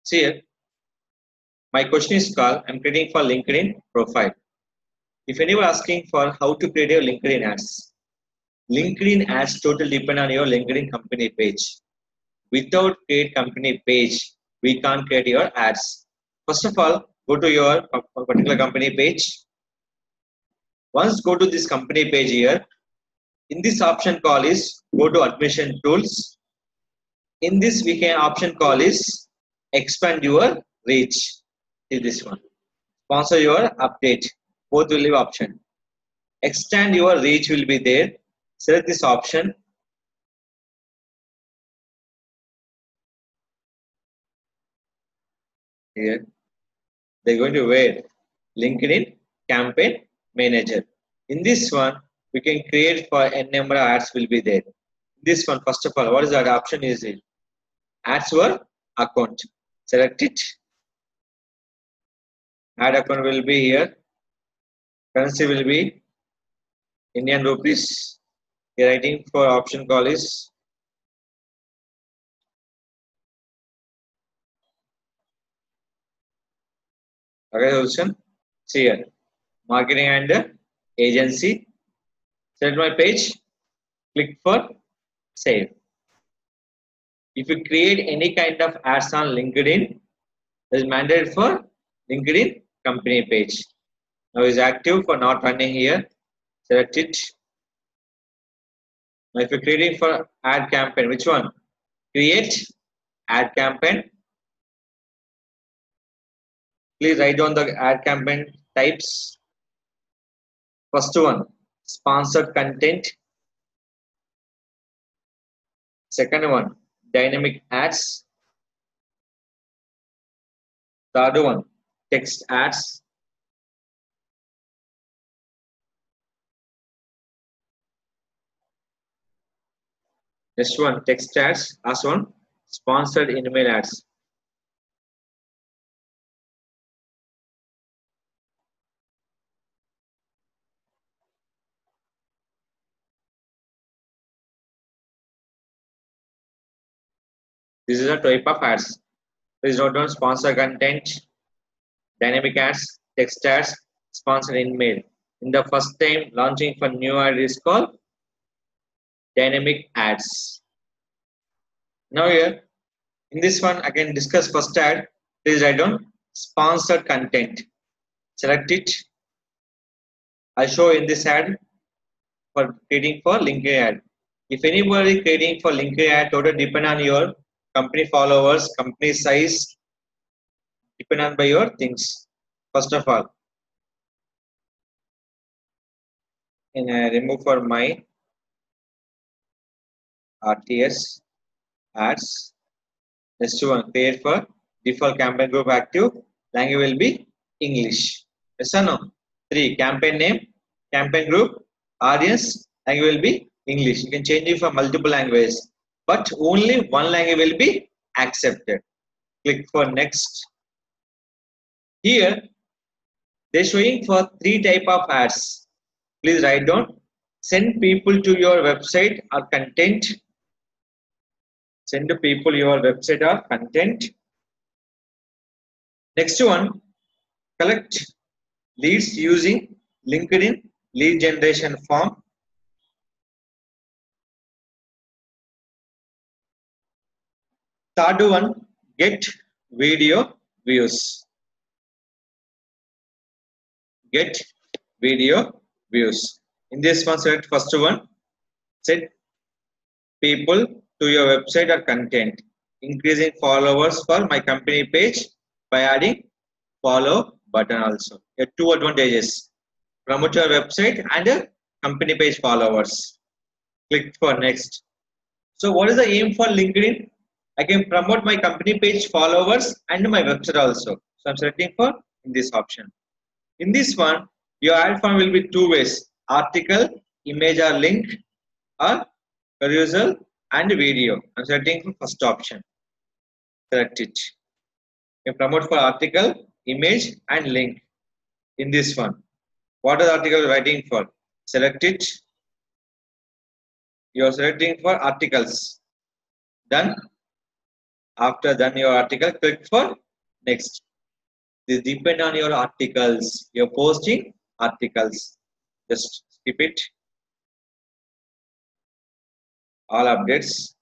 See here, my question is called I'm creating for LinkedIn profile. If anyone asking for how to create your LinkedIn ads, LinkedIn ads totally depend on your LinkedIn company page. Without create company page, we can't create your ads. First of all, go to your particular company page. Once go to this company page here, in this option call is go to admission tools. In this we can option call is expand your reach. Is this one. Sponsor your update. Both will have option. Extend your reach will be there. Select this option. Here they're going to wear LinkedIn campaign manager. In this one, we can create for n number of ads will be there. This one, first of all, what is that option is it? Ads your account. Select it. Ad account will be here. Currency will be Indian rupees. The writing for option call is organization. See here, marketing and agency. Select my page. Click for save. If you create any kind of ads on LinkedIn, it is mandated for LinkedIn company page. Now is active for not running here. Select it. Now if you're creating for ad campaign, which one? Create ad campaign. Please write down the ad campaign types. First one, sponsored content. Second one, dynamic ads. Third one, text ads. Next one, text ads. Last one, sponsored email ads. This is a type of ads. Please note down sponsor content, dynamic ads, text ads, sponsored email. In the first time launching for new ad is called dynamic ads. Now here, in this one, I can discuss first ad. Please write down sponsored content. Select it. I show in this ad for creating for LinkedIn ad. If anybody creating for LinkedIn ad, totally depend on your company followers, company size, depend on by your things. First of all, and I remove for my RTS ads. Next one, create for default campaign group active. Language will be English. Yes or no? 3. Campaign name, campaign group, audience, language will be English. You can change it for multiple languages, but only one language will be accepted. Click for next. Here, they're showing for 3 type of ads. Please write down. Send people to your website or content. Send to people your website or content. Next one, collect leads using LinkedIn lead generation form. Third one, get video views. Get video views. In this one, select first one. Send people to your website or content. Increasing followers for my company page by adding follow button also. There are 2 advantages. Promote your website and company page followers. Click for next. So what is the aim for LinkedIn? I can promote my company page followers and my website also. So I'm selecting for in this option. In this one, your ad form will be 2 ways. Article, image or link, or carousel and video. I'm selecting for first option. Select it. You promote for article, image and link. In this one, what is the article writing for? Select it. You are selecting for articles. Done. After done your article, click for next. This depend on your articles. You're posting articles. Just skip it. All updates.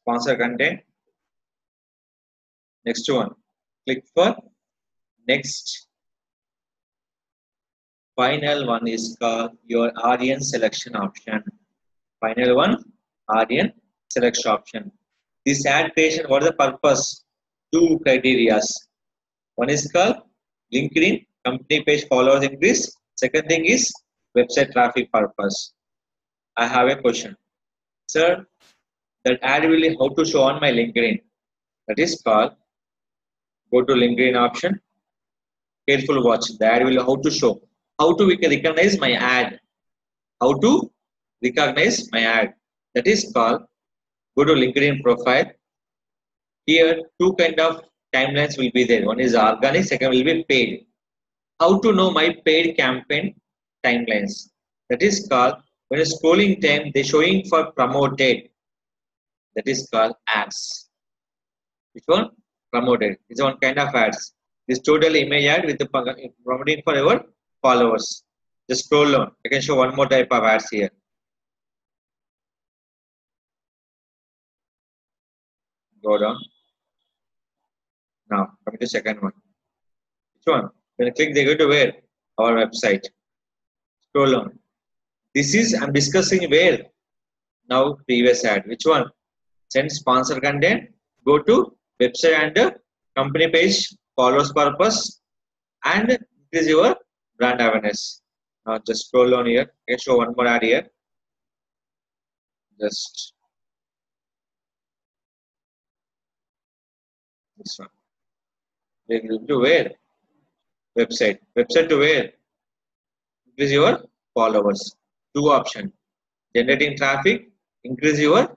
Sponsor content. Next one. Click for next. Final one is called your audience selection option. Final one, audience selection option. This ad creation, what is the purpose? Two criteria. One is called LinkedIn company page followers increase. Second thing is website traffic purpose. I have a question. Sir, that ad will be how to show on my LinkedIn. That is called, go to LinkedIn option. Careful watch. The ad will how to show. How to recognize my ad. How to recognize my ad. That is called, go to LinkedIn profile. Here, two kind of timelines will be there. One is organic, second will be paid. How to know my paid campaign timelines? That is called, when it's scrolling time, they're showing for promoted. That is called ads. Which one? Promoted. It's one kind of ads. This total image ad with the promoting for our followers. Just scroll down. I can show one more type of ads here. Go down. Now, coming to second one. Which one? When you click, they go to where? Our website. Scroll down. This is, I'm discussing where? Now, previous ad. Which one? Send sponsor content. Go to website and company page, followers purpose, and increase your brand awareness. Now, just scroll down here. I can show one more ad here. Just this one. They go to where? Website. Website to where? Increase your followers. Two options. Generating traffic, increase your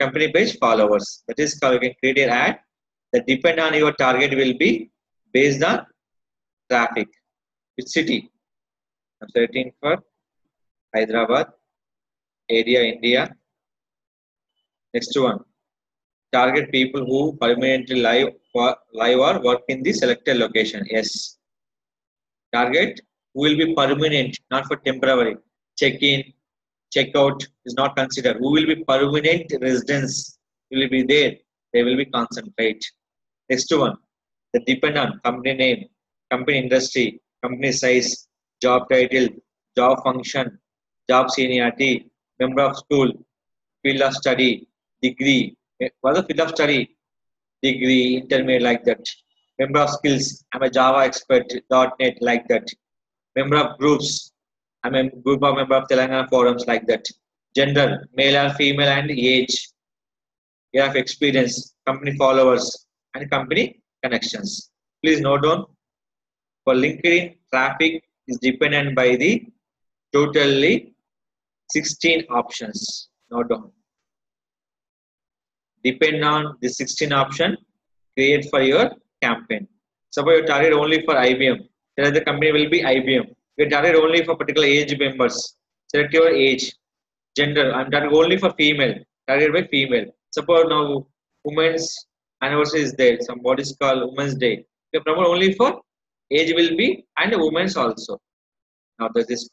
company page followers. That is how you can create an ad that depend on your target will be based on traffic. Which city? I'm searching for Hyderabad, area, India. Next one. Target people who permanently live or work in the selected location. Yes. Target who will be permanent, not for temporary. Check-in, check-out is not considered. Who will be permanent residents will be there. They will be concentrate. Next one. The depend on company name, company industry, company size, job title, job function, job seniority, member of school, field of study, degree. What is the field of study? Degree, intermediate, like that. Member of skills, I'm a Java expert, .NET, like that. Member of groups, I'm a group of member of Telangana forums, like that. Gender, male or female, and age. Year of experience, company followers, and company connections. Please note down, for LinkedIn, traffic is dependent by the totally 16 options. Note down. Depend on the 16 option, create for your campaign. Suppose you target only for IBM. Then the company will be IBM. You target only for particular age members. Select your age. Gender, I'm targeting only for female. Target by female. Suppose now women's anniversary is there. Some what is called Women's Day. You promote only for age will be and women's also. Now that is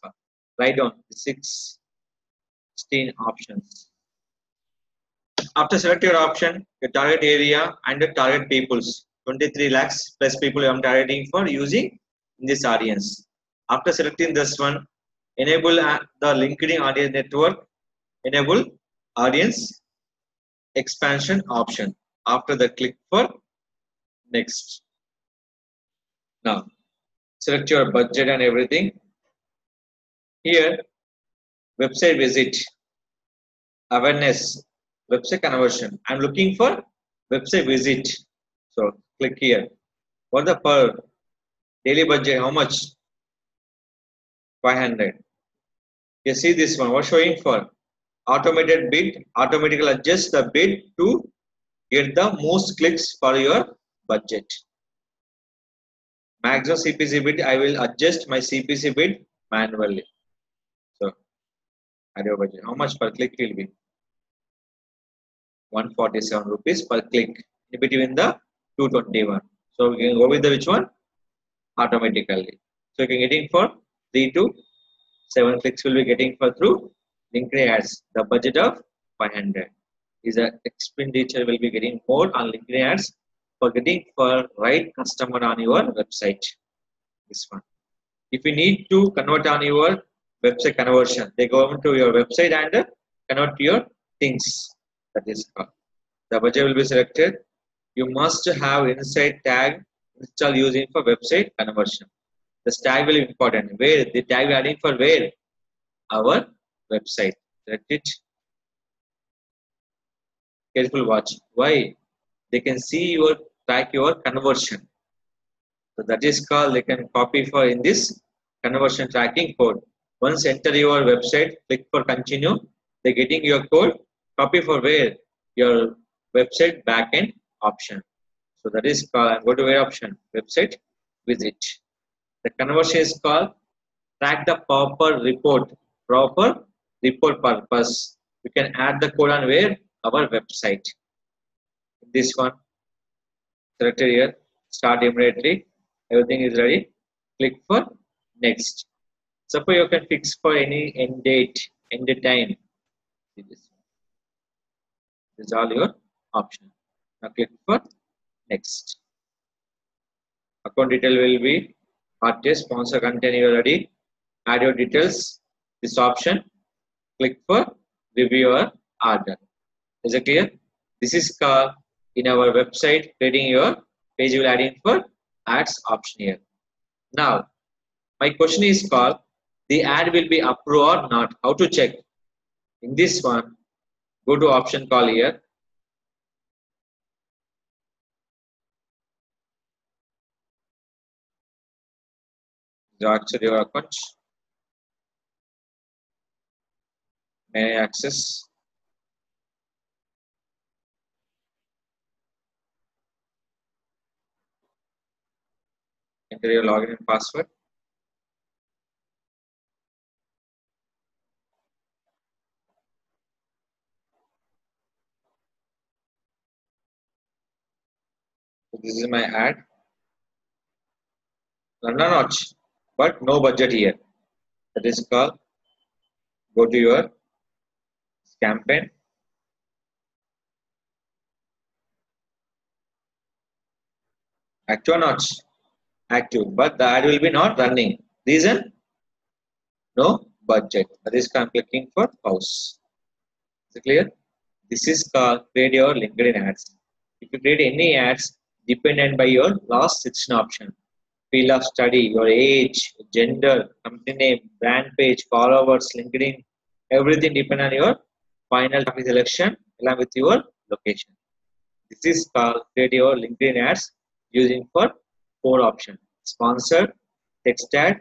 write down the 16 options. After select your option, your target area and the target peoples. 23 lakhs plus people I'm targeting for using in this audience. After selecting this one, enable the LinkedIn audience network. Enable audience expansion option. After that, click for next. Now, select your budget and everything. Here, website visit, awareness, website conversion. I'm looking for website visit. So, click here. What the per daily budget? How much? 500. You see this one. What's showing for? Automated bid, automatically adjust the bid to get the most clicks for your budget. Maximum CPC bid, I will adjust my CPC bid manually. So, add your budget. How much per click will be? 147 rupees per click in between the 221. So we can go with the which one automatically. So you can getting for 3 to 7 clicks will be getting for through LinkedIn ads. The budget of 500 is the expenditure will be getting more on LinkedIn ads for getting for right customer on your website. This one. If you need to convert on your website conversion, they go into your website and convert your things. That is called. The budget will be selected. You must have inside tag install using for website conversion. The tag will be important. Where the tag we adding for where? Our website. Select it. Careful watch. Why? They can see your track your conversion. So that is called they can copy for in this conversion tracking code. Once enter your website, click for continue. They're getting your code. Copy for where? Your website backend option. So that is called go to where option? Website visit. The conversion is called track the proper report. Proper report purpose. We can add the code on where? Our website. This one selected here. Start immediately. Everything is ready. Click for next. Suppose you can fix for any end date, end time. This is all your option. Now click for next. Account detail will be artist, sponsor content you are ready. Add your details. This option. Click for review or order. Is it clear? This is called in our website creating your page will add in for ads option here. Now my question is called the ad will be approved or not. How to check? In this one, go to option call here. Access your account. May I access? Enter your login and password. So this is my ad. Run a notch, but no budget here. That is called go to your campaign. Active or not? Active, but the ad will be not running. Reason? No budget. That is I'm clicking for pause. Is it clear? This is called create your LinkedIn ads. If you create any ads dependent by your last section option, field of study, your age, gender, company name, brand page, followers, LinkedIn, everything depend on your final topic selection along with your location. This is called create your LinkedIn ads using for 4 options: sponsored, text ad,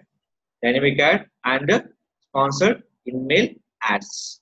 dynamic ad, and sponsored email ads.